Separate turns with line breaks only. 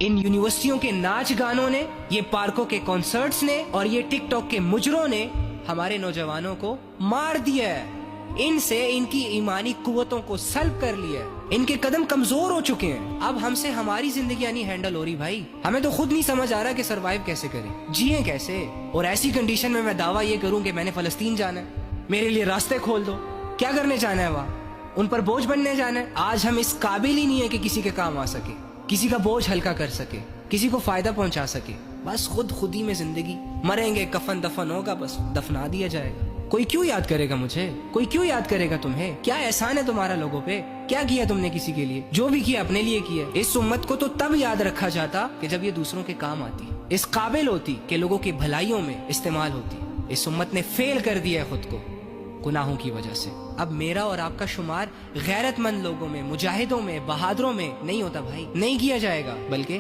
ان یونیورسٹیوں کے ناچ گانوں نے، یہ پارکوں کے کانسرٹس نے اور یہ ٹک ٹاک کے مجروں نے ہمارے نوجوانوں کو مار دیا ہے. ان سے ان کی ایمانی قوتوں کو سلب کر لیا ہے. ان کے قدم کمزور ہو چکے ہیں. اب ہم سے ہماری زندگیاں نہیں ہینڈل ہو رہی بھائی. ہمیں تو خود نہیں سمجھ آ رہا کہ سروائیو کیسے کریں، جیئیں کیسے. اور ایسی کنڈیشن میں دعویٰ یہ کروں کہ میں نے فلسطین جانا ہے، میرے لیے راستے کھول دو. کیا کرنے جانا ہے وہاں؟ ان پر بوجھ بننے جانا ہے؟ آج ہم اس قابل ہی نہیں ہے کہ کسی کے کام آ سکے، کسی کا بوجھ ہلکا کر سکے، کسی کو فائدہ پہنچا سکے. بس خودی میں زندگی. مریں گے، کفن دفن ہوگا، بس دفنا دیا جائے گا. کوئی کیوں یاد کرے گا مجھے؟ کوئی کیوں یاد کرے گا تمہیں؟ کیا احسان ہے تمہارا لوگوں پہ؟ کیا کیا تم نے کسی کے لیے؟ جو بھی کیا اپنے لیے کیا. اس امت کو تو تب یاد رکھا جاتا کہ جب یہ دوسروں کے کام آتی، اس قابل ہوتی کہ لوگوں کی بھلائیوں میں استعمال ہوتی. اس امت نے فیل کر دیا ہے خود کو گناہوں کی وجہ سے. اب میرا اور آپ کا شمار غیرت مند لوگوں میں، مجاہدوں میں، بہادروں میں نہیں ہوتا بھائی. نہیں کیا جائے گا، بلکہ